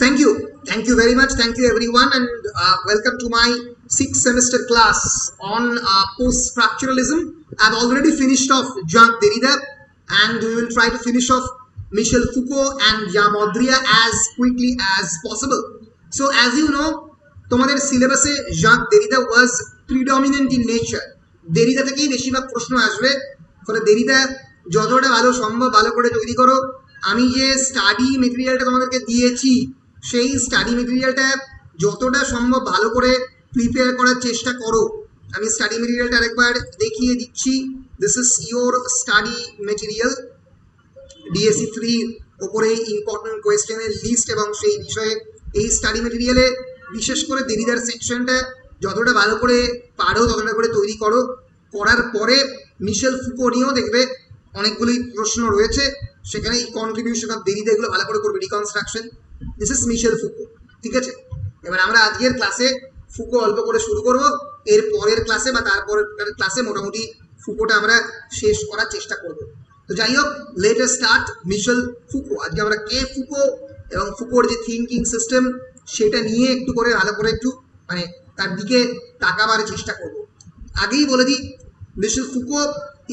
Thank you very much. Thank you everyone, and welcome to my 6th semester class on post-structuralism. I've already finished off Jacques Derrida, and we will try to finish off Michel Foucault and Jan Modrija as quickly as possible. So as you know, তোমাদের সিলেবাসে Jacques Derrida was predominant in nature. Derrida থেকেই বেশিরভাগ প্রশ্ন আসবে, ফলে Derrida যতটা ভালো সম্ভব ভালো করে তৈরি করো। আমি যে স্টাডি মেটেরিয়ালটা তোমাদেরকে দিয়েছি সেই স্টাডি মেটেরিয়ালটা যতটা সম্ভব ভালো করে প্রিপেয়ার করার চেষ্টা করো। আমি স্টাডি মেটেরিয়ালটা আরেকবার দেখিয়ে দিচ্ছি। This is your study material, DSC 3 ওপরে ইম্পর্টেন্ট কোয়েশ্চেনের লিস্ট, এবং সেই বিষয়ে এই স্টাডি মেটেরিয়ালে বিশেষ করে দেরিদার সেকশনটা যতটা ভালো করে পারো ততটা করে তৈরি করো। করার পরে মিশেল ফুকো নিয়েও দেখবে অনেকগুলি প্রশ্ন রয়েছে, সেখানে কন্ট্রিবিউশন অফ দেরিদা এগুলো ভালো করে করবে, reconstruction. This is Michel Foucault, ঠিক আছে? এবার আমরা আজকের ক্লাসে ফুকো অল্প করে শুরু করব, এর পরের ক্লাসে বা তারপরের ক্লাসে মোটামুটি ফুকোটা আমরা শেষ করার চেষ্টা করব। তো যাই হোক, লেট আস স্টার্ট মিশেল ফুকো। আজকে আমরা কে ফুকো এবং ফুকোর যে থিঙ্কিং সিস্টেম সেটা নিয়ে একটু করে ভালো করে একটু মানে তার দিকে তাকাবার চেষ্টা করব। আগেই বলে দিই, মিশেল Foucault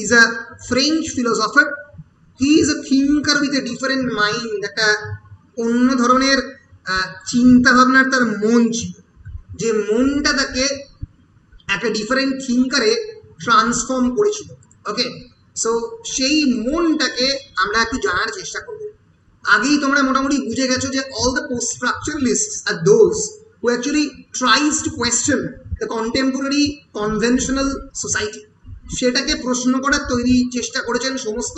is a French philosopher. He is a thinker with a different mind. একটা অন্য ধরনের চিন্তা ভাবনার তার মন ছিল, যে মনটা তাকে একটা ডিফারেন্ট থিঙ্কারে ট্রান্সফর্ম করেছিল। ওকে, সো সেই মনটাকে আমরা একটু জানার চেষ্টা করব। আগেই তোমরা মোটামুটি বুঝে গেছো যে all the post-structuralists are those who actually tries to question the contemporary conventional society. সেটাকে প্রশ্ন করার তৈরি চেষ্টা করেছেন সমস্ত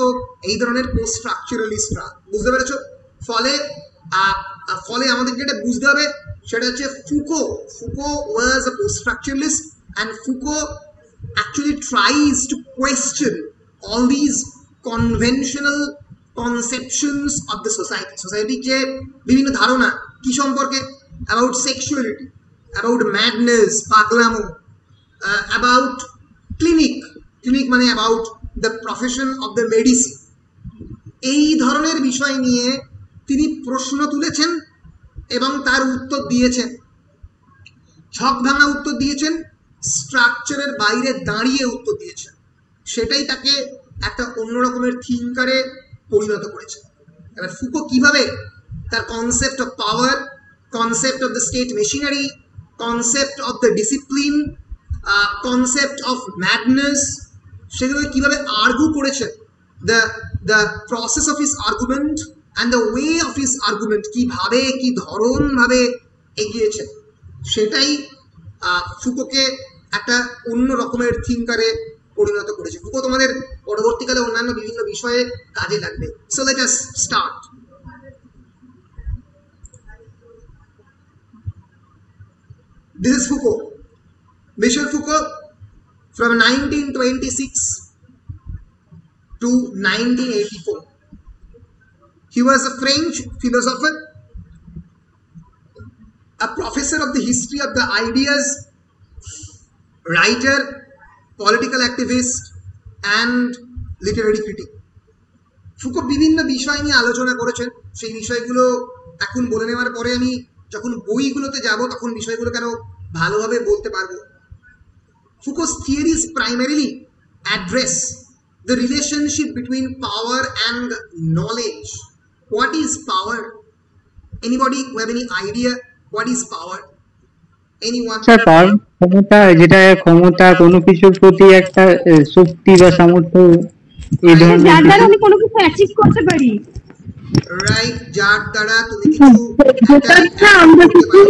এই ধরনের পোস্ট স্ট্রাকচারালিস্টরা, বুঝতে পেরেছো? ফলে আমাদের যেটা বুঝতে হবে সেটা হচ্ছে Foucault was a post structuralist, and Foucault actually tries to question all these conventional conceptions of the সোসাইটির যে বিভিন্ন ধারণা কি সম্পর্কে, অ্যাবাউট সেক্সুয়ালিটি, অ্যাবাউট ম্যাডনেস, পাগলামো, অ্যাবাউট ক্লিনিক মানে about the profession of the medicine. এই ধরনের বিষয় নিয়ে তিনি প্রশ্ন তুলেছেন এবং তার উত্তর দিয়েছেন, ছক ভাঙা উত্তর দিয়েছেন, স্ট্রাকচারের বাইরে দাঁড়িয়ে উত্তর দিয়েছেন। সেটাই তাকে একটা অন্য রকমের থিঙ্কারে পরিণত করেছে। এবার ফুকো কিভাবে তার concept of power, concept of the state machinery, concept of the discipline, concept of madness, সেগুলোকে কিভাবে আর্গু করেছেন, the process of his argument and the way of his argument, কিভাবে কি ধরনভাবে এগিয়েছেন, সেটাই ফুকোকে একটা অন্য রকমের থিঙ্কারে পরিণত করেছে। ফুকো তোমাদের পরবর্তীকালে অন্যান্য বিভিন্ন বিষয়ে কাজে লাগবে। So let us start. This is Foucault, Michel Foucault, from 1926 to 1984. He was a French philosopher, a professor of the history of the ideas, writer, political activist, and literary critic. Foucault বিভিন্ন বিষয় নিয়ে আলোচনা করেছেন। সেই বিষয়গুলো এখন বলে নেওয়ার পরে আমি যখন বইগুলোতে যাব তখন বিষয়গুলো কেন ভালোভাবে বলতে পারবো। Foucault's theories primarily address the relationship between power and knowledge. What is power? Anybody who have any idea what is power? Anyone? Sir, power ক্ষমতা, যেটা ক্ষমতা কোনো কিছুর প্রতি একটা শক্তি বা সামর্থ্য, এই ধরনের যার দ্বারা আমি কোনো কিছু অ্যাচিভ করতে পারি। রাইট, যার দ্বারা তুমি কিছু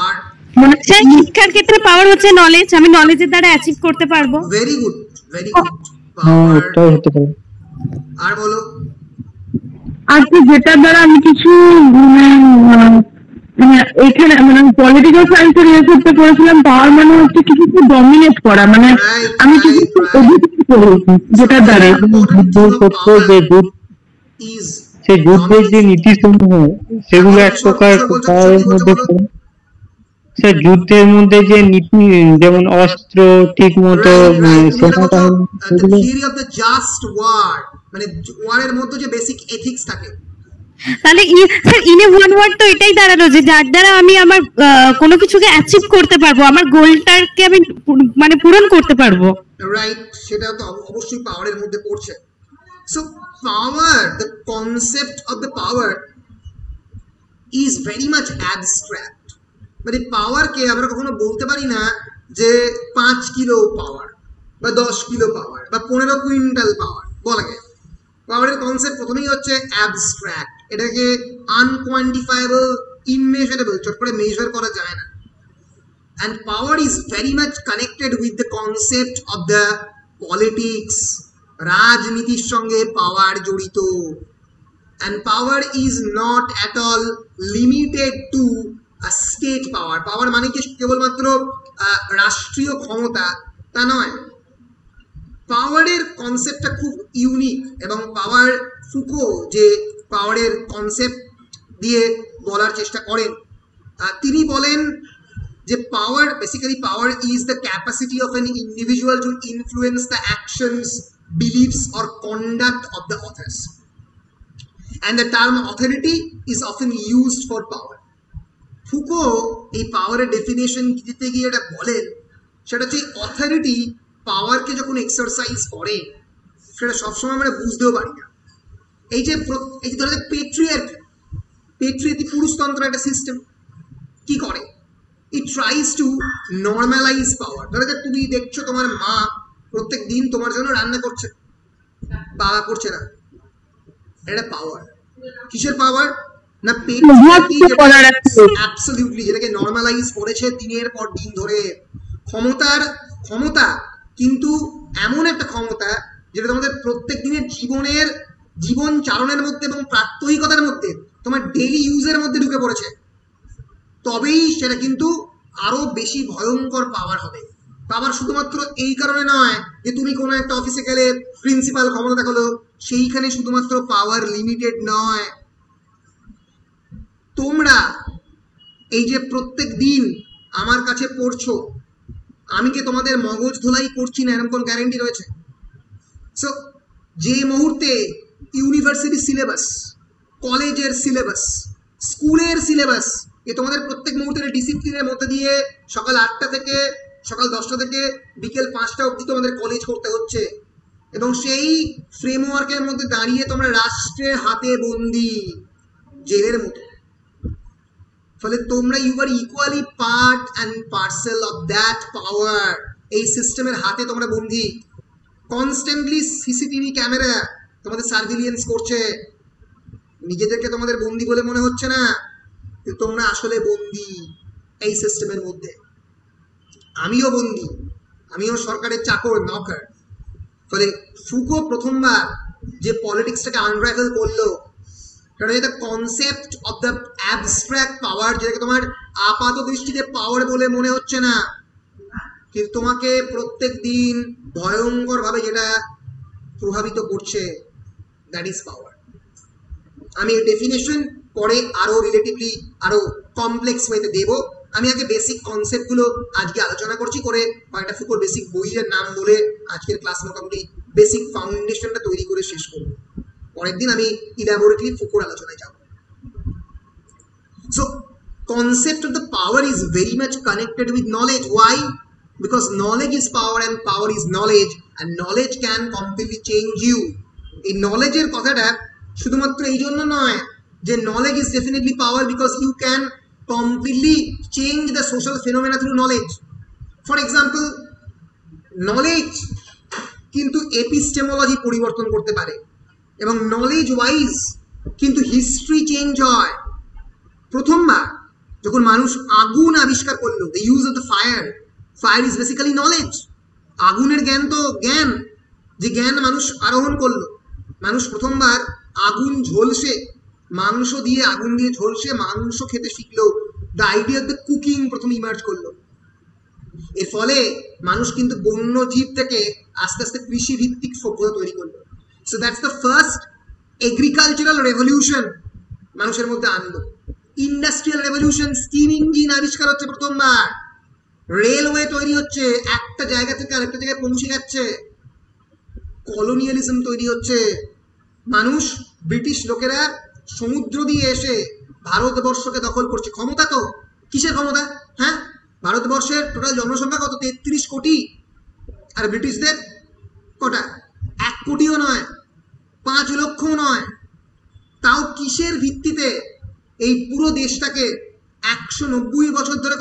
আর মানে শিক্ষার ক্ষেত্রে পাওয়ার হচ্ছে নলেজ, আমি নলেজের দ্বারা অ্যাচিভ করতে পারবো। Very good, very good. Power হতে পারে। আর বলো, আজকে যেটার দ্বারা আমি কিছু এখানে মানে পলিটিক্যাল সায়েন্সের রিসার্চে পড়েছিলাম, পাওয়ার মানে হচ্ছে কিছু ডমিনেট করা, মানে আমি কিছু যেটার দ্বারা সেই যুদ্ধের যে নীতিসমূহ সেগুলো এক প্রকার পাওয়ারের মধ্যে। স্যার, যুদ্ধের মধ্যে যে নীতি, যেমন অস্ত্র ঠিক মতো theory of the just war, মানে ওয়ারের মধ্যে যে বেসিক এথিক্স থাকে তাহলে স্যার ইনে ওয়ান ওয়ার্ড তো এটাই দাঁড়ালো যে যার দ্বারা আমি আমার কোনো কিছুকে অ্যাচিভ করতে পারবো, আমার গোলটাকে আমি মানে পূরণ করতে পারবো, রাইট? সেটা তো অবশ্যই পাওয়ারের মধ্যে পড়ছে। So power, the concept of the power is very much abstract. মানে পাওয়ারকে আমরা কখনো বলতে পারি না যে 5 কিলো পাওয়ার বা 10 কিলো পাওয়ার বা 15 কুইন্টাল পাওয়ার বলা যায়। পাওয়ারের কনসেপ্ট প্রথমেই হচ্ছে অ্যাবস্ট্রাক্ট, এটাকে আনকোয়ান্টিফায়েবল, ইমমেজারেবল, চট করে মেজার করা যায় না। And power is very much connected with the concept of the politics. রাজনীতির সঙ্গে পাওয়ার জড়িত। And power is not at all limited to a state power. পাওয়ার মানে কি কেবলমাত্র রাষ্ট্রীয় ক্ষমতা তা নয়। পাওয়ারের কনসেপ্টটা খুব ইউনিক, এবং পাওয়ার ফুকো যে পাওয়ারের কনসেপ্ট দিয়ে বলার চেষ্টা করেন, তিনি বলেন যে power, basically power is the capacity of an individual to influence the actions, beliefs or conduct of the authors, and the term authority is often used for power. Foucault এই পাওয়ারের ডেফিনেশন দিতে গিয়ে এটা বলেন, সেটা হচ্ছে অথরিটি পাওয়ারকে যখন exercise করে সেটা সবসময় আমরা বুঝতেও পারি না। এই যে ধরো পেট্রিয়ার্কি, পুরুষতন্ত্র একটা সিস্টেম কি করে, ইট ট্রাইজ টু নর্মালাইজ পাওয়ার। ধরো যে তুমি দেখছো তোমার মা প্রত্যেক দিন তোমার জন্য রান্না করছে, বাবা করছে না, এটা পাওয়ার। কিসের পাওয়ার? না পেট্রিয়ার্কি, অ্যাবসলিউটলি, যেটাকে নর্মালাইজ করেছে দিনের পর দিন ধরে। ক্ষমতা কিন্তু এমন একটা ক্ষমতা যেটা তোমাদের প্রত্যেক দিনের জীবন চালনের মধ্যে এবং প্রাত্যহিকতার মধ্যে, তোমার ডেইলি ইউজের মধ্যে ঢুকে পড়েছে, তবেই সেটা কিন্তু আরো বেশি ভয়ঙ্কর পাওয়ার হবে। পাওয়ার শুধুমাত্র এই কারণে নয় যে তুমি কোনো একটা অফিসে গেলে প্রিন্সিপাল ক্ষমতা দেখালো, সেইখানে শুধুমাত্র পাওয়ার লিমিটেড নয়। তোমরা এই যে প্রত্যেক দিন আমার কাছে পড়ছো, আমি কি তোমাদের মগজ ধোলাই করছি না এরকম কোনো গ্যারেন্টি রয়েছে? সো যে মুহূর্তে ইউনিভার্সিটি সিলেবাস, কলেজের সিলেবাস, স্কুলের সিলেবাস, তোমাদের প্রত্যেক মুহূর্তের ডিসিপ্লিনের মধ্যে দিয়ে সকাল 8টা থেকে সকাল 10টা থেকে বিকেল 5টা অবধি তোমাদের কলেজ করতে হচ্ছে, এবং সেই ফ্রেমওয়ার্কের মধ্যে দাঁড়িয়ে তোমরা রাষ্ট্রের হাতে বন্দি, জেলের মতো। ফলে তোমরা you are equally part and parcel of that power. এই সিস্টেমের হাতে তোমরা বন্দি। কনস্ট্যান্টলি সিসিটিভি ক্যামেরা তোমাদের সার্ভিলিয়েন্স করছে। নিজেদেরকে তোমাদের বন্দি বলে মনে হচ্ছে না, কিন্তু তোমরা আসলে বন্দি এই সিস্টেমের মধ্যে। আমিও বন্দি, আমিও সরকারের চাকর, নকর। ফলে ফুকো প্রথমবার যে পলিটিক্সটাকে আনরাইভেল করলো, সেটা হচ্ছে the concept of the abstract power, যেটাকে তোমার আপাত দৃষ্টিতে পাওয়ার বলে মনে হচ্ছে না, কিন্তু তোমাকে প্রত্যেক দিন ভয়ঙ্কর ভাবে যেটা প্রভাবিত করছে, দ্যাট ইজ পাওয়ার। আমি এই ডেফিনেশন পরে আরো রিলেটিভলি আরো কমপ্লেক্স ওয়েতে দেব। আমি আগে বেসিক কনসেপ্টগুলো আজকে আলোচনা করছি, করে কয়েকটা ফুকোর বেসিক বইয়ের নাম বলে আজকের ক্লাস মোটামুটি বেসিক ফাউন্ডেশনটা তৈরি করে শেষ করব। পরের দিন আমি ইলাবোরেটলি ফুকোর আলোচনায় যাব। So concept of the power is very much connected with knowledge. Why? Because knowledge is power and power is knowledge, and knowledge can completely change you. এই নলেজের কথাটা শুধুমাত্র এই জন্য নয় যে knowledge is definitely power, because you can completely change the social phenomena through knowledge. For example, knowledge কিন্তু epistemology পরিবর্তন করতে পারে, এবং knowledge wise কিন্তু হিস্ট্রি চেঞ্জ হয়। প্রথমবার যখন মানুষ আগুন আবিষ্কার করলো, the use of the fire is basically knowledge. আগুনের জ্ঞান তো জ্ঞান, যে জ্ঞান মানুষ আরোহণ করলো। মানুষ প্রথমবার আগুন ঝলসে, মাংস দিয়ে আগুন দিয়ে ঝলসে মাংস খেতে শিখলো। The idea of the cooking প্রথম ইমার্জ করলো। এর ফলে মানুষ কিন্তু বন্য জীব থেকে আস্তে আস্তে কৃষি ভিত্তিক সভ্যতা তৈরি করলো। So that's the first agricultural revolution মানুষের মধ্যে আনলো। ইন্ডাস্ট্রিয়াল রেভলিউশন, স্টিম ইঞ্জিন আবিষ্কার হচ্ছে প্রথমবার, রেলওয়ে তৈরি হচ্ছে, একটা জায়গা থেকে আরেকটা জায়গায় পৌঁছে যাচ্ছে, কলোনিয়ালিজম তৈরি হচ্ছে। মানুষ, ব্রিটিশ লোকেরা সমুদ্র দিয়ে এসে ভারতবর্ষকে দখল করছে। ক্ষমতা তো কিসের ক্ষমতা? হ্যাঁ, ভারতবর্ষের টোটাল জনসংখ্যা কত? 33 কোটি। আর ব্রিটিশদের কটা? 1 কোটিও নয়, 5 লক্ষও নয়। তাও কিসের ভিত্তিতে এই পুরো দেশটাকে 190 বছর ধরে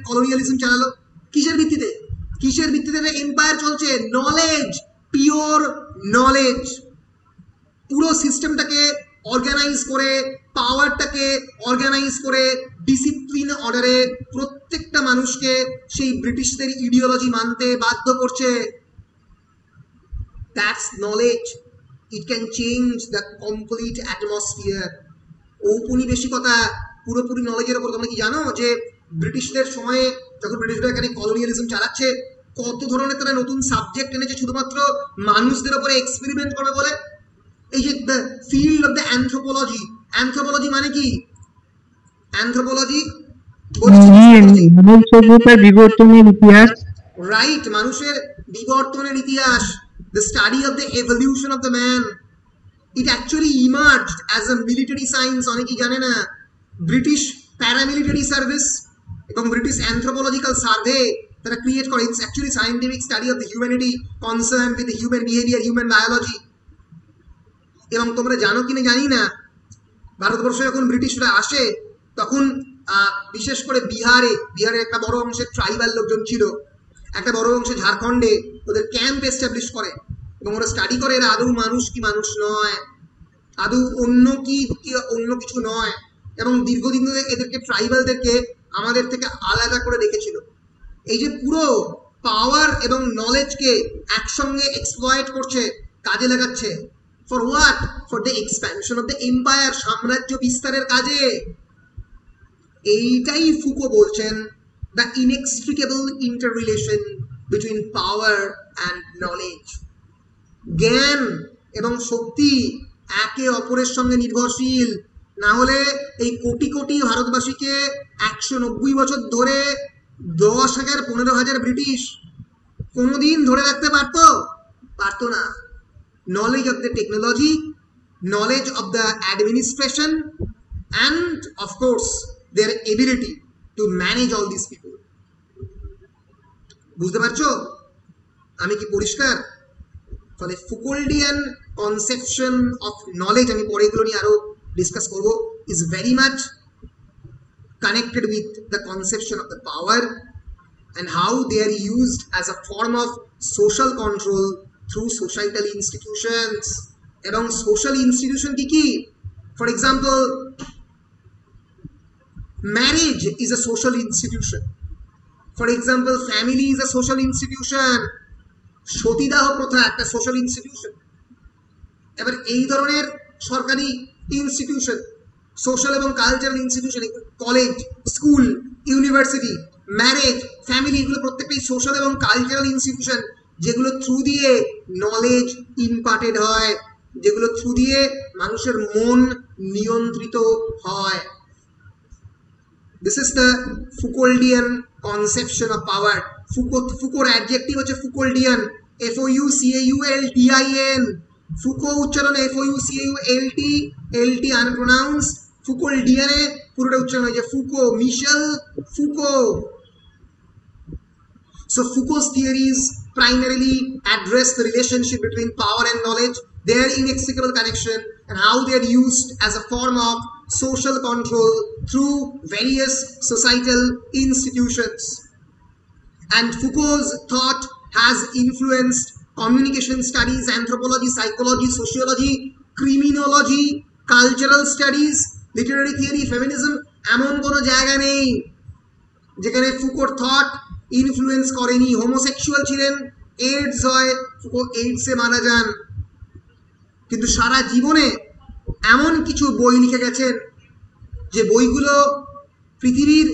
কলোনিয়ালিজম চালালো? কিসের ভিত্তিতে? কিসের ভিত্তিতে এম্পায়ার চলছে? Knowledge, pure knowledge. পুরো সিস্টেমটাকে অর্গানাইজ করে, পাওয়ারটাকে অর্গানাইজ করে, ডিসিপ্লিন অর্ডারে প্রত্যেকটা মানুষকে সেই ব্রিটিশদের ইডিওলজি মানতে বাধ্য করছে। That's knowledge. It can change the complete atmosphere. ঔপনিবেশিকতা পুরোপুরি নলেজের ওপর। তোমরা কি জানো যে ব্রিটিশদের সময়ে যখন ব্রিটিশরা এখানে কলোনিয়ালিজম চালাচ্ছে, কত ধরনের তারা নতুন সাবজেক্ট এনেছে শুধুমাত্র মানুষদের উপরে এক্সপেরিমেন্ট করবে বলে? এই যে the field of the anthropology. Anthropology মানে কি? অ্যানথ্রোপোলজি সভ্যতার বিবর্তনের ইতিহাস। রাইট, মানুষের বিবর্তনের ইতিহাস। The study of the evolution of the man. It actually emerged as a military science. অনেকেই জানে না। ব্রিটিশ প্যারামিলিটারি সার্ভিস এবং ব্রিটিশ অ্যানথ্রোপোলজিক্যাল সার্ভে তারা ক্রিয়েট করে। It's actually scientific study of the humanity concern with the human behaviour, human biology. এবং তোমরা জানো কিনা জানি না, ভারতবর্ষে যখন ব্রিটিশরা আসে তখন বিশেষ করে বিহারের একটা বড় অংশের ট্রাইবাল লোকজন ছিল। একটা বড় অংশে ঝাড়খণ্ডে ওদের ক্যাম্প এস্টাবলিশ করে এবং ওরা স্টাডি করে এরা আদৌ মানুষ কি মানুষ নয়, আদৌ অন্য কিছু নয়। এবং দীর্ঘদিন ধরে এদেরকে ট্রাইবালদেরকে আমাদের থেকে আলাদা করে রেখেছিল। এই যে পুরো পাওয়ার এবং নলেজকে একসঙ্গে এক্সপ্লয়েট করছে, কাজে লাগাচ্ছে। For what? For the expansion of the empire, সাম্রাজ্য বিস্তারের কাজে। এইটাই ফুকো বলছেন the inextricable interrelation between power and knowledge. জ্ঞান এবং শক্তি একে অপরের সঙ্গে নির্ভরশীল। না হলে এই কোটি কোটি ভারতবাসীকে 190 বছর ধরে 10,000 15,000 ব্রিটিশ কোনোদিন ধরে রাখতে পারতো না। Knowledge of the technology, knowledge of the administration, and of course their ability to manage all these people. বুঝতে পারছো আমি কি পরিষ্কার? ফলে ফুকোল্ডিয়ান কনসেপশন অফ নলেজ, আমি পরে এগুলো নিয়ে আরো ডিসকাস করব, is very much connected with the conception of the power and how they are used as a form of social control through societal institutions. এবং social institution কি? For example, marriage is a social institution. For example, family is a social institution. সতীদাহ প্রথা একটা social institution. এবার এই ধরনের সরকারি institution, social এবং cultural institution, college, school, university, marriage, family, এগুলো প্রত্যেকটাই সোশ্যাল এবং কালচারাল ইনস্টিটিউশন, যেগুলো থ্রু দিয়ে নলেজ ইম্পার্টেড হয়, যেগুলো থ্রু দিয়ে মানুষের মন নিয়ন্ত্রিত হয়। This is the Foucauldian conception of power. Foucault adjective হচ্ছে Foucauldian, Foucauldian. Foucault উচ্চারণ Foucault unpronounced, Foucauldian এ পুরোটা উচ্চারণ হয়েছে Foucault, Michel Foucault. So Foucault's theories primarily address the relationship between power and knowledge, their inextricable connection, and how they are used as a form of social control through various societal institutions. And Foucault's thought has influenced communication studies, anthropology, psychology, sociology, criminology, cultural studies, literary theory, feminism. এমন কোনো জায়গা নেই যেখানে ফুকোর thought influence করেনি। Homosexual ছিলেন, AIDS হয়, Foucault এইডসে মারা যান, কিন্তু সারা জীবনে এমন কিছু বই লিখে গেছেন যে বইগুলো পৃথিবীর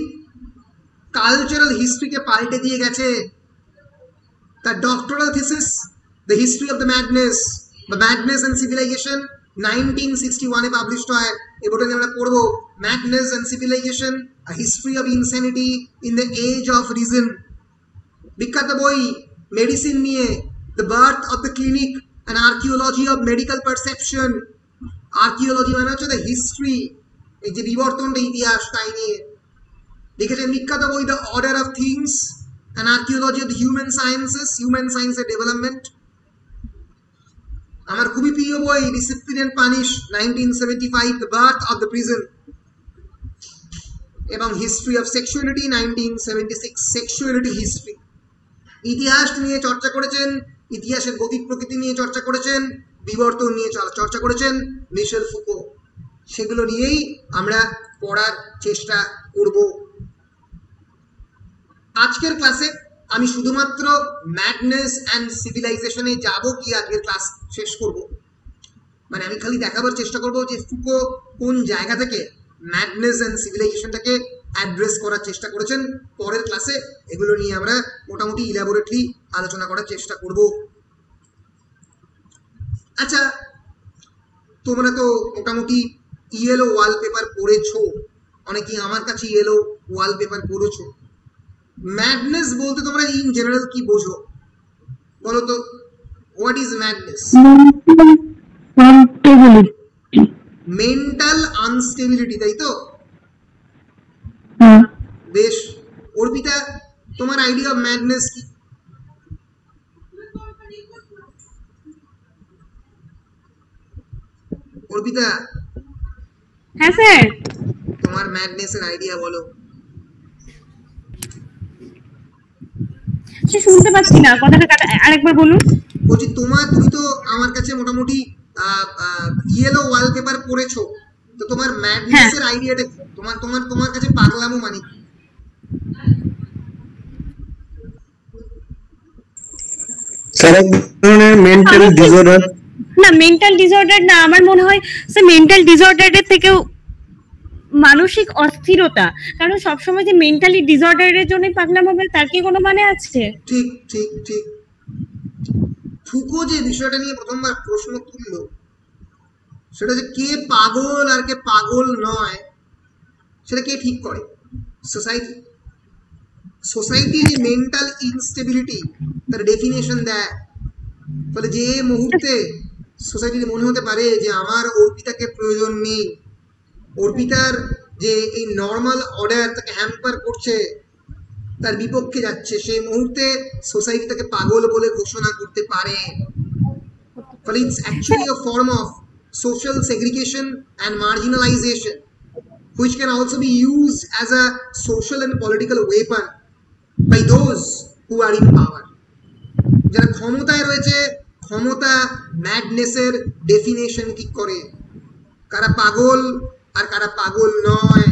কালচারাল হিস্ট্রিকে পাল্টে দিয়ে গেছে। তার doctoral thesis the history of the madness বা ম্যাডনেস অ্যান্ড সিভিলাইজেশন 1961 এ পাবলিশড হয়। এই বইটা আমরা পড়বো, madness and civilization, a history of insanity in the age of reason. বিখ্যাত বই মেডিসিন নিয়ে, the birth of the clinic, an archaeology of medical perception, archaeology মানে হচ্ছে দ্য হিস্ট্রি, এই যে বিবর্তনটা, ইতিহাস, তাই নিয়ে লিখেছেন বিখ্যাত বই the order of things and archaeology of the human sciences, human সায়েন্সের ডেভেলপমেন্ট। আমার খুবই প্রিয় বই discipline and punish 1975, the birth of the prison, এবং history of sexuality 1976, sexuality history. ইতিহাস নিয়ে চর্চা করেছেন, ইতিহাসের গতি প্রকৃতি নিয়ে চর্চা করেছেন, বিবর্তন নিয়ে চর্চা করেছেন মিশেল ফুকো। সেগুলো নিয়েই আমরা পড়ার চেষ্টা করব। আজকের ক্লাসে আমি শুধুমাত্র ম্যাডনেস অ্যান্ড সিভিলাইজেশনে যাব কি আজকের ক্লাস শেষ করব, মানে আমি খালি দেখাবার চেষ্টা করব যে ফুকো কোন জায়গা থেকে ম্যাডনেস অ্যান্ড সিভিলাইজেশনটাকে অ্যাড্রেস করার চেষ্টা করেছেন। পরের ক্লাসে এগুলো নিয়ে আমরা মোটামুটি ইলাবোরেটলি আলোচনা করার চেষ্টা করব। আচ্ছা, তোমরা তো মোটামুটি ইয়েলো ওয়ালপেপার পড়েছো, অনেকেই আমার কাছে ইয়েলো ওয়ালপেপার পড়েছো। ম্যাডনেস বলতে তোমরা ইন জেনারেল কি বোঝো বলো তো? What is madness? Mental instability, তাই তো? বেশ, অর্পিতা তোমার আইডিয়া অফ ম্যাডনেস কি? অর্পিতা, হ্যাঁ স্যার, তোমার ম্যাডনেস এর আইডিয়া বলো। শুনতে পাচ্ছি না, কথাটা আরেকবার বলুন। বলছি তুমি তো আমার কাছে মোটামুটি ইয়েলো ওয়ালপেপার পড়েছো, তো তোমার ম্যাডনেস এর আইডিয়াটা কি? তোমার কাছে পাগলামো মানে কি? স্যার এক ধরনের মেন্টাল ডিসঅর্ডার। না, মেন্টাল ডিসঅর্ডার না, আমার মনে হয় সে মেন্টাল ডিসঅর্ডারের থেকেও মানসিক অস্থিরতা। কারণ সবসময় যে মেন্টালি ডিসঅর্ডারের জন্য পাগলাম হবে তার কি কোনো মানে আছে? ঠিক ঠিক ঠিক। ফুকো যে বিষয়টা নিয়ে প্রথমবার প্রশ্ন তুললো, সেটা যে কে পাগল আর কে পাগল নয় সেটা কে ঠিক করে? সোসাইটি। সোসাইটি যে মেন্টাল ইনস্টেবিলিটি তার ডেফিনেশন দেয়। ফলে যে মুহূর্তে সোসাইটির মনে হতে পারে যে আমার অর্পিতাকে প্রয়োজন নেই, অর্পিতার যে এই নর্মাল অর্ডার তাকে হ্যাম্পার করছে, তার বিপক্ষে যাচ্ছে, সেই মুহূর্তে সোসাইটি তাকে পাগল বলে ঘোষণা করতে পারে। ফলে it's actually a form of social segregation and marginalization which can also be used as a social and political weapon by those who are in power. যারা ক্ষমতায় রয়েছে, ক্ষমতা ম্যাডনেসের ডেফিনেশন ঠিক করে, কারা পাগল আর কারা পাগল নয়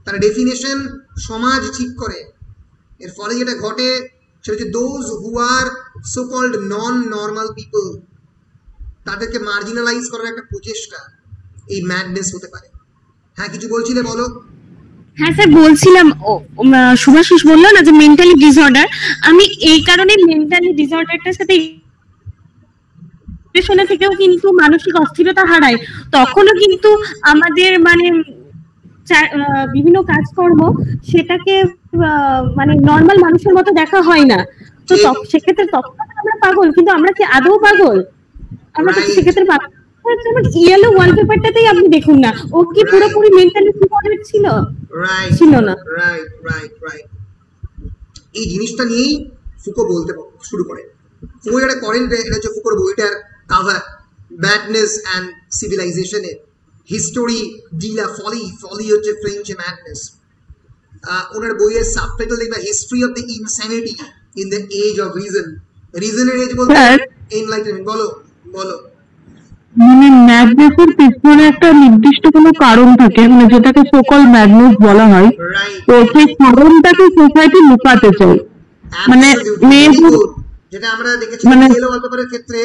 তার ডেফিনেশন সমাজ ঠিক করে। এর ফলে যেটা ঘটে সেটা হচ্ছে those who are so called non normal people, তাদেরকে মার্জিনালাইজ করার একটা প্রচেষ্টা এই ম্যাডনেস হতে পারে। হ্যাঁ, কিছু বলছিলে, বলো। হ্যাঁ স্যার, বলছিলাম শুভাশিস বললো না যে মেন্টালি ডিসঅর্ডার, আমি এই কারণে মেন্টালি ডিসঅর্ডারটার সাথে ডিপ্রেশনে থেকেও কিন্তু মানসিক অস্থিরতা হারায়, তখনও কিন্তু আমাদের মানে বিভিন্ন কাজকর্ম সেটাকে মানে নর্মাল মানুষের মতো দেখা হয় না। তো সেক্ষেত্রে তখন আমরা পাগল, কিন্তু আমরা কি আদৌ পাগল? আমরা তো সেক্ষেত্রে পাগল। ইয়েলো ওয়ালপেপারটাতেই আপনি দেখুন না, ও কি পুরোপুরি মেন্টালি ডিসঅর্ডার ছিল? ছিল না। Right right right. এই জিনিসটা নিয়েই ফুকো বলতে শুরু করেন। ফুকো যেটা করেন এটা হচ্ছে ফুকোর বইটার কাভার, ম্যাডনেস অ্যান্ড সিভিলাইজেশনের হিস্টোরি ডি লা ফলি। ফলি হচ্ছে ফ্রেঞ্চে ম্যাডনেস। ওনার বইয়ের সাবটাইটেল দেখবে history of the insanity in the age of reason. রিজনের এজ বলতে এনলাইটেনমেন্ট। বলো বলো। মানে ম্যাডনেসের পিছনে একটা নির্দিষ্ট কোনো কারণ থাকে, মানে যেটাকে সোকল ম্যাডনেস বলা হয়, তো সেই কারণটাকে সোসাইটি লুকাতে চায়। মানে যেটা আমরা দেখেছি ইয়েলো ওয়ালপেপারের ক্ষেত্রে,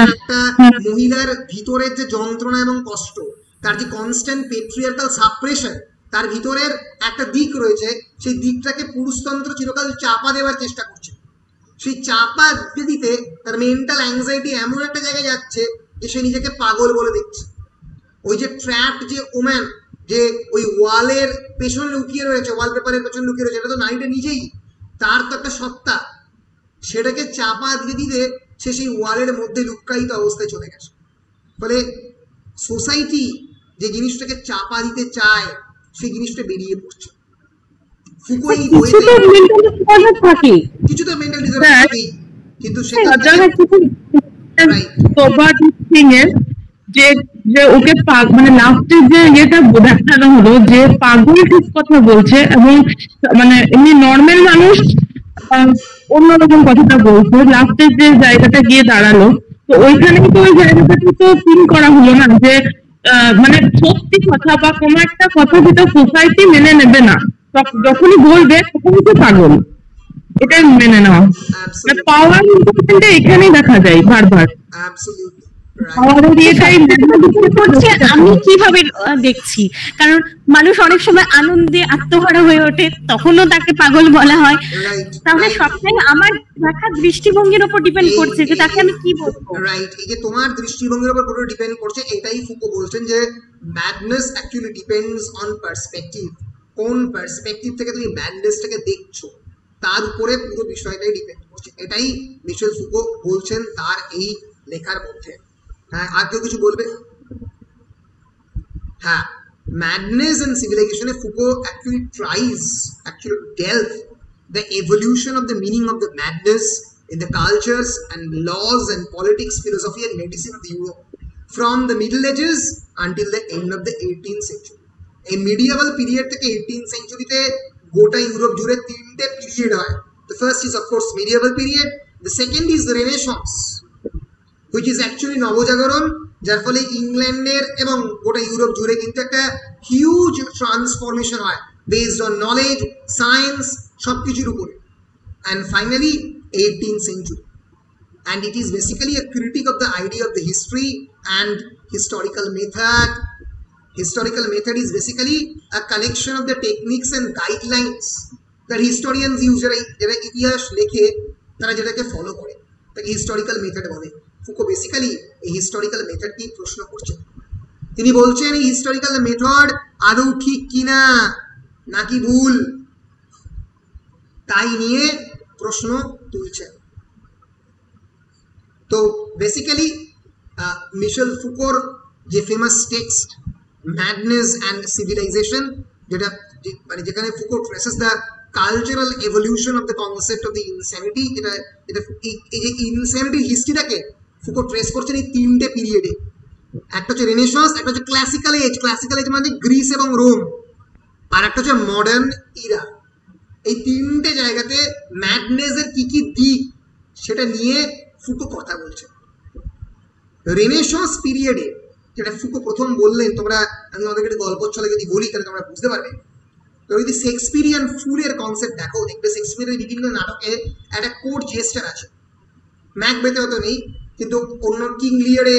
একটা মহিলার ভিতরের যে যন্ত্রণা এবং কষ্ট, তার যে কনস্ট্যান্ট পেট্রিয়ার্কাল সাপ্রেশন, তার ভিতরের একটা দিক রয়েছে, সেই দিকটাকে পুরুষতন্ত্র চিরকাল চাপা দেওয়ার চেষ্টা করছে। সেই চাপা দিতে তার মেন্টাল অ্যাংজাইটি এমন একটা জায়গায় যাচ্ছে যে সে নিজেকে পাগল বলে দেখছে। ওই যে ট্র্যাপড যে ওম্যান, যে ওই ওয়ালের পেছনে লুকিয়ে রয়েছে, ওয়ালপেপারের পেছনে লুকিয়ে রয়েছে, এটা তো নারীটা নিজেই, তার তো একটা সত্তা, সেটাকে চাপা দিতে দিতে সে সেই ওয়ালের মধ্যে লুক্কায়িত অবস্থায় চলে গেছে। ফলে সোসাইটি যে জিনিসটাকে চাপা দিতে চায় সেই জিনিসটা বেরিয়ে পড়ছে। ফুকো এই বইতে কিছুটা মেন্টাল ডিসঅর্ডার থাকেই, কিন্তু যে যে ওকে মানে লাস্টে যে ইয়েটা দেখানো হলো যে পাগল ঠিক কথা বলছে এবং মানে এমনি নর্মাল মানুষ অন্যরকম কথাটা বলছে, লাস্টের যে জায়গাটা গিয়ে দাঁড়ালো, তো ওইখানে তো ওই জায়গাটাকে তো ফিল করা হলো না যে মানে সত্যি কথা বা কোনো একটা কথা যেটা সোসাইটি মেনে নেবে না, যখনই বলবে তখনই তো পাগল, এটাই মেনে নেওয়া। পাওয়ার ইম্পর্টেন্টটা এখানেই দেখা যায় বারবার। আমি কিভাবে দেখছি, কারণ মানুষ অনেক সময় আনন্দে আত্মহারা হয়ে ওঠে, তখনও তাকে পাগল বলা হয়। তাহলে সবটাই আমার দেখার দৃষ্টিভঙ্গির উপর ডিপেন্ড করছে যে তাকে আমি কি বলবো। রাইট, এই যে তোমার দৃষ্টিভঙ্গির উপর পুরো ডিপেন্ড করছে, এটাই ফুকো বলছেন যে madness actually depends on perspective. কোন পার্সপেক্টিভ থেকে তুমি ম্যাডনেসটাকে দেখছো তার উপরে পুরো বিষয়টাই ডিপেন্ড করছে। এটাই মিশেল ফুকো বলছেন তার এই লেখার মধ্যে। হ্যাঁ, আর কেউ কিছু বলবে? হ্যাঁ, madness and civilization, Foucault actually tries to delve the evolution of the meaning of the madness in the cultures and laws and politics, philosophy and medicine of the Europe from the Middle Ages until the end of the 18th century. এই medieval period থেকে 18th century তে গোটা Europe জুড়ে তিনটে period হয়। The first is of course medieval period, the second is the Renaissance, which is actually নবজাগরণ, যার ফলে ইংল্যান্ডের এবং গোটা ইউরোপ জুড়ে কিন্তু একটা হিউজ ট্রান্সফরমেশন হয় বেসড অন নলেজ, সায়েন্স, সবকিছুর উপরে। And finally 18th century, and it is basically a critique of the idea of the history and historical method. Historical method is basically a collection of the techniques and guidelines that historians use, যারা ইতিহাস লেখে তারা যেটাকে follow করে তাকে historical method বলে। Foucault basically এই historical মেথডকে প্রশ্ন করছেন। তিনি বলছেন এই হিস্টোরিক্যাল মেথড আদৌ ঠিক কিনা নাকি ভুল, তাই নিয়ে প্রশ্ন তুলছেন। তো বেসিক্যালি মিশেল ফুকোর যে famous text madness and civilization, যেটা মানে যেখানে Foucault traces the cultural evolution of the concept of the insanity, যেটা এই যে ইনস্যানিটির হিস্ট্রিটাকে ফুকো ট্রেস করছেন এই তিনটে পিরিয়ডে। একটা হচ্ছে রেনেসাঁস, একটা হচ্ছে ক্লাসিক্যাল এজ, ক্লাসিক্যাল এজ মানে গ্রিস এবং রোম, আর একটা হচ্ছে মডার্ন ইরা। এই তিনটে জায়গাতে ম্যাডনেসের কি কি দিক সেটা নিয়ে ফুকো কথা বলছে। রেনেসাঁস পিরিয়ডে যেটা ফুকো প্রথম বললেন, তোমরা আমি তোমাদেরকে একটা গল্প ছলে যদি বলি তাহলে তোমরা বুঝতে পারবে। তো যদি শেক্সপিরিয়ান ফুলের কনসেপ্ট দেখো, দেখবে শেক্সপিয়ারের বিভিন্ন নাটকে একটা কোড জেস্টার আছে। ম্যাকবেথে হয়তো নেই, কিন্তু অন্য কিং লিয়ারে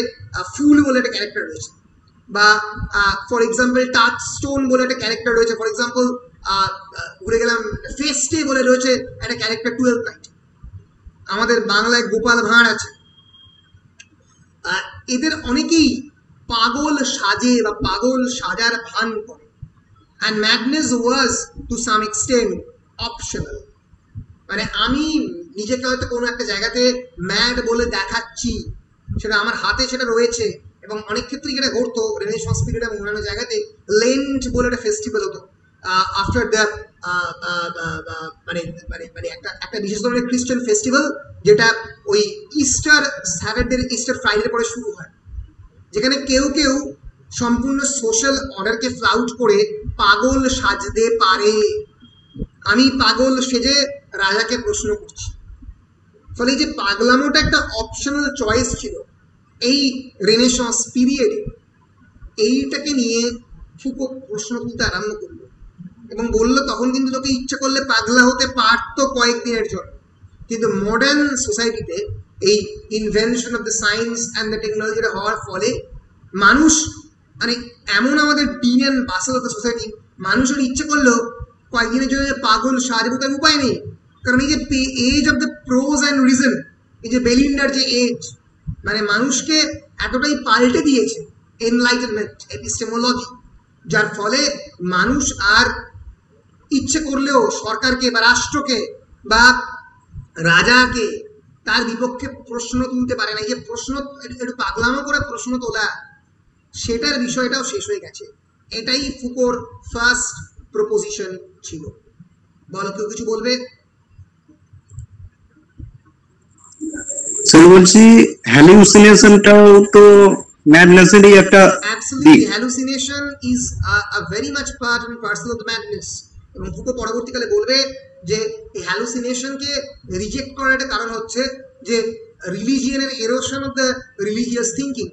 ফুল বলে একটা ক্যারেক্টার রয়েছে, বা ফর এক্সাম্পল টাচ স্টোন বলে একটা ক্যারেক্টার রয়েছে, ফর এক্সাম্পল ভুলে গেলাম ফেস্টে বলে রয়েছে একটা ক্যারেক্টার 12th নাইট। আমাদের বাংলায় গোপাল ভাঁড় আছে। এদের অনেকেই পাগল সাজে বা পাগল সাজার ভান করে। And madness was to some extent optional, মানে আমি নিজেকে হয়তো কোনো একটা জায়গাতে ম্যাড বলে দেখাচ্ছি, সেটা আমার হাতে সেটা রয়েছে। এবং অনেক ক্ষেত্রে যেটা ঘটতো রেনেসাঁস পিরিয়ড এবং অন্যান্য জায়গাতে, লেন্ট বলে একটা ফেস্টিভ্যাল হতো আফটার দ্য মানে মানে মানে একটা বিশেষ ধরনের খ্রিস্টান ফেস্টিভ্যাল, যেটা ওই ইস্টার স্যাটারডে, ইস্টার ফ্রাইডে পরে শুরু হয়, যেখানে কেউ কেউ সম্পূর্ণ সোশ্যাল অর্ডারকে ফ্লাউট করে পাগল সাজতে পারে। আমি পাগল সেজে রাজাকে প্রশ্ন করছি। ফলে যে পাগলামোটা একটা অপশনাল চয়েস ছিল এই রেনেসাঁস পিরিয়ডে, এইটাকে নিয়ে ফুকো প্রশ্ন তুলতে আরম্ভ করলো এবং বললো তখন কিন্তু তোকে ইচ্ছা করলে পাগলা হতে পারতো কয়েকদিনের জন্য, কিন্তু মডার্ন সোসাইটিতে এই invention of the science and the টেকনোলজিটা হওয়ার ফলে মানুষ মানে এমন আমাদের din and bustle of the সোসাইটি, মানুষের ইচ্ছে করলেও কয়েকদিনের জন্য পাগল সাজবো তার উপায় নেই। কারণ এই যে age of the prose and reason, এই যে বেলিন্ডার যে এজ, মানে মানুষকে এতটাই পাল্টে দিয়েছে এনলাইটেনমেন্ট, এপিস্টেমোলজি, যার ফলে মানুষ আর ইচ্ছে করলেও সরকারকে বা রাষ্ট্রকে বা রাজাকে তার বিপক্ষে প্রশ্ন তুলতে পারে না। এই যে প্রশ্ন, একটু পাগলামো করে প্রশ্ন তোলা, সেটার বিষয়টাও শেষ হয়ে গেছে। এটাই ফুকোর ফার্স্ট প্রপোজিশন ছিল। বলো, কেউ কিছু বলবে? স্যার বলছি হ্যালুসিনেশনটাও তো ম্যাডনেসেরই একটা Absolutely, hallucination is a very much part and parcel of the madness. এবং ফুকো পরবর্তীকালে বলবে যে এই হ্যালুসিনেশনকে রিজেক্ট করার একটা কারণ হচ্ছে যে রিলিজিয়নের erosion of the religious thinking,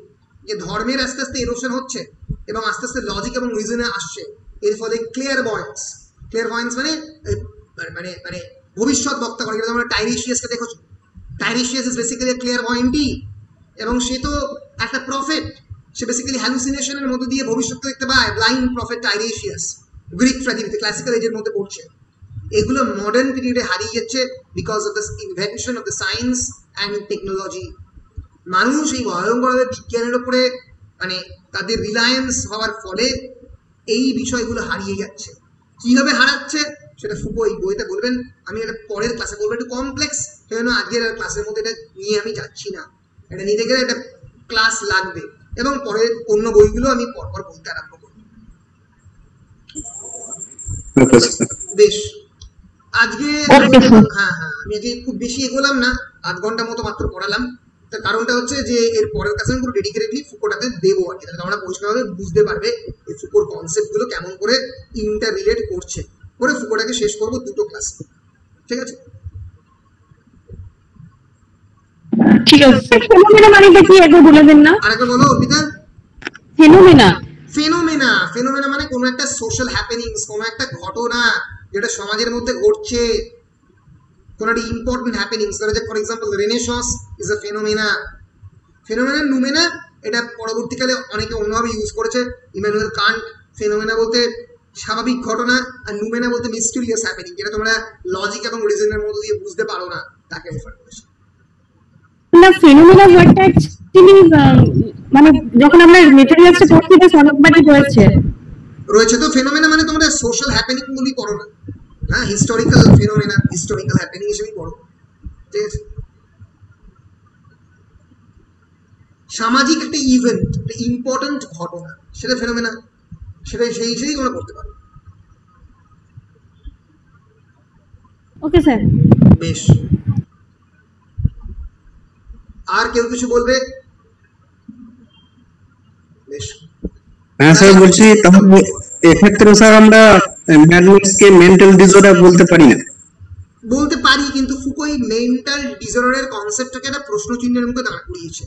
যে ধর্মের আস্তে আস্তে এরোশন হচ্ছে এবং আস্তে আস্তে লজিক এবং রিজনে আসছে। এর ফলে ক্লিয়ারভয়েন্স মানে মানে মানে ভবিষ্যৎ বক্তা করে, যেটা তোমরা টাইরেশিয়াসকে দেখেছো। টাইরেশিয়াস ইজ বেসিক্যালি ক্লিয়ারভয়েন্টই, এবং সে তো একটা প্রফেট। সে বেসিক্যালি হ্যালুসিনেশনের মধ্যে দিয়ে ভবিষ্যৎকে দেখতে পায়। ব্লাইন্ড প্রফেট টাইরেশিয়াস গ্রিক ট্র্যাজেডিতে ক্লাসিক্যাল এজের মধ্যে পড়ছে। এগুলো মডার্ন পিরিয়ডে হারিয়ে যাচ্ছে because of the invention of the science and technology. মানুষ এই ভয়ঙ্করভাবে বিজ্ঞানের উপরে মানে তাদের রিলায়েন্স হওয়ার ফলে এই বিষয়গুলো হারিয়ে যাচ্ছে। কিভাবে হারাচ্ছে সেটা ফুকো এই বইতে বলবেন। আমি এটা পরের ক্লাসে বলবো, একটু কমপ্লেক্স, সেজন্য আজকের ক্লাসের মধ্যে এটা নিয়ে আমি যাচ্ছি না। এটা নিতে গেলে একটা ক্লাস লাগবে, এবং পরের অন্য বইগুলো আমি পরপর বলতে আরম্ভ করব। বেশ, আজকে হ্যাঁ আমি আজকে খুব বেশি এগোলাম না, আধ ঘন্টা মতো মাত্র পড়ালাম। তার কারণটা হচ্ছে যে এর পরের ক্লাসে আমি পুরো ডেডিকেটেডলি ফুকোটাতে দেবো আর কি, তাহলে তোমরা পরিষ্কারভাবে বুঝতে পারবে এই ফুকোর কনসেপ্টগুলো কেমন করে ইন্টার রিলেট করছে। করে ফুকোটাকে শেষ করবো দুটো ক্লাস, ঠিক আছে? ঠিক আছে। ফেনোমেনা মানে কি একবার বলে দেন না? আরেকবার বলো অর্পিতা। ফেনোমেনা ফেনোমেনা মানে কোনো একটা সোশ্যাল হ্যাপেনিংস, কোনো একটা ঘটনা যেটা সমাজের মধ্যে ঘটছে, কোনো একটা important happenings. For example renaissance is a phenomena. Noumena এটা পরবর্তীকালে অনেকে অন্যভাবে ইউজ করেছে। ইমানুয়েল কান্ট ফেনোমেনা বলতে স্বাভাবিক ঘটনা, আর নুমেনা বলতে মিস্টেরিয়াস হ্যাপেনিং, যেটা তোমরা লজিক এবং রিজনের মধ্যে দিয়ে বুঝতে পারো না, তাকে রেফার করেছে। না, ফেনোমেনা ওয়ার্ডটা অ্যাকচুয়ালি মানে যখন আমরা মেটেরিয়ালসে পড়ছি এটা অনেকবারই রয়েছে। তো ফেনোমেনা মানে তোমরা সোশ্যাল হ্যাপেনিং গুলি পড়ো না, হ্যাঁ, হিস্টোরিক্যাল ফেনোমেনা, হিস্টোরিক্যাল হ্যাপেনিং হিসেবেই পড়ো, ঠিক আছে? সামাজিক একটা ইভেন্ট, একটা ইম্পর্টেন্ট ঘটনা, সেটা ফেনোমেনা, সেটা সেই হিসেবেই তোমরা পড়তে পারো। Okay sir. বেশ, আর কেউ কিছু বলবে? বেশ, হ্যাঁ স্যার বলছি, তাহলে এক্ষেত্রে স্যার আমরা ম্যাডনেসকে মেন্টাল ডিসঅর্ডার বলতে পারি না? বলতে পারি, কিন্তু ফুকো এই মেন্টাল ডিসঅর্ডারের কনসেপ্টটাকে একটা প্রশ্ন চিহ্নের মুখে দাঁড় করিয়েছে,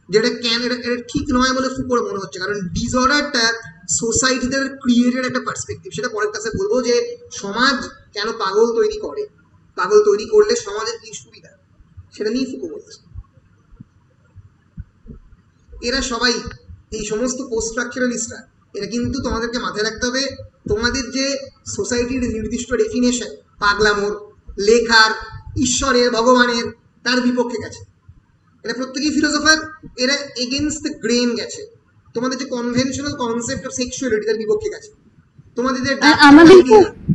যেটা কেন এটা ঠিক নয় বলে ফুকোর মনে হচ্ছে। কারণ ডিসঅর্ডারটা সোসাইটিতে ক্রিয়েটেড একটা পার্সপেক্টিভ, সেটা পরের কাছে বলবো যে সমাজ কেন পাগল তৈরি করে, পাগল তৈরি করলে সমাজের কি সুবিধা, সেটা নিয়ে ফুকো বলছে। এরা সবাই এই সমস্ত পোস্ট স্ট্রাকচারালিস্টরা, এরা কিন্তু তোমাদেরকে মাথায় রাখতে হবে, তোমাদের যে সোসাইটির নির্দিষ্ট ডেফিনেশন পাগলামোর, লেখার, ঈশ্বরের, ভগবানের, তার বিপক্ষে গেছে। এরা প্রত্যেকেই ফিলোসফার, এরা এগেনস্ট দ্য গ্রেন গেছে। তোমাদের যে কনভেনশনাল কনসেপ্ট অফ সেক্সুয়ালিটি তার বিপক্ষে গেছে, তোমাদের যে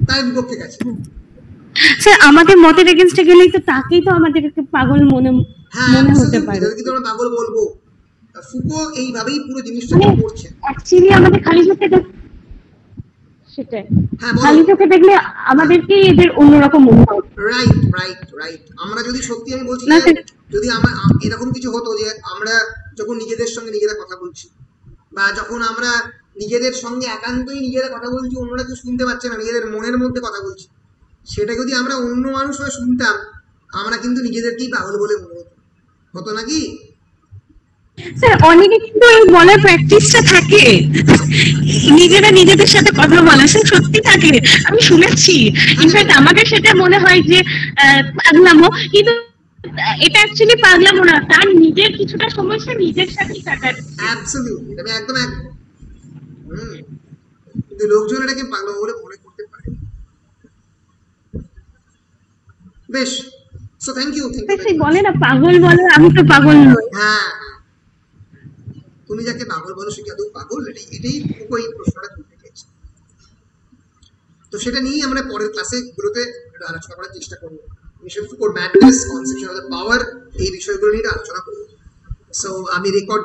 তার বিপক্ষে গেছে। স্যার আমাদের মতের এগেইনস্টে গেলেই তো তাকেই তো আমাদেরকে পাগল মনে হতে পারে। কি তোমরা পাগল বলবো? ফুকো এইভাবেই পুরো জিনিসটা করছে। অ্যাকচুয়ালি আমাদের খালি চোখে সেটাই, খালি চোখে দেখলে আমাদেরকে এদের অন্যরকম মনে হয়। রাইট। আমরা যদি সত্যি, আমি বলছি যদি আমার এরকম কিছু হতো যে আমরা যখন নিজেদের সঙ্গে নিজেরা কথা বলছি, বা যখন আমরা নিজেদের সঙ্গে একান্তই নিজেরা কথা বলছি, অন্যরা কেউ শুনতে পাচ্ছে না, নিজেদের মনের মধ্যে কথা বলছি, সেটা যদি আমরা অন্য মানুষ হয়ে শুনতাম, আমরা কিন্তু নিজেদেরকেই পাগল বলে মনে হতো নাকি? স্যার অনেকে কিন্তু এই বলার প্র্যাকটিসটা থাকে, নিজেরা নিজেদের সাথে কথা বলা, স্যার সত্যি থাকে, আমি শুনেছি। ইনফ্যাক্ট আমাদের সেটা মনে হয় যে পাগলামো, কিন্তু এটা অ্যাকচুয়ালি পাগলামো না, তার নিজের কিছুটা সমস্যা নিজের সাথেই কাটাচ্ছে। অ্যাবসলিউটলি, আমি একদম কিন্তু লোকজন এটাকে পাগলামো বলে মনে করতে পারে। বেশ, সো থ্যাংক ইউ। বলে না পাগল বলে, আমি তো পাগল নই। হ্যাঁ, তুমি যাকে পাগল বলো সে কি আদৌ পাগল? এটাই ওই প্রশ্নটা তুলতে চাইছি। তো সেটা নিয়েই আমরা পরের ক্লাসে গুলোতে আলোচনা করার চেষ্টা করবো। মিশন ফুকোর madness, conception of the power, এই বিষয়গুলো নিয়ে আলোচনা করবো। সো আমি রেকর্ড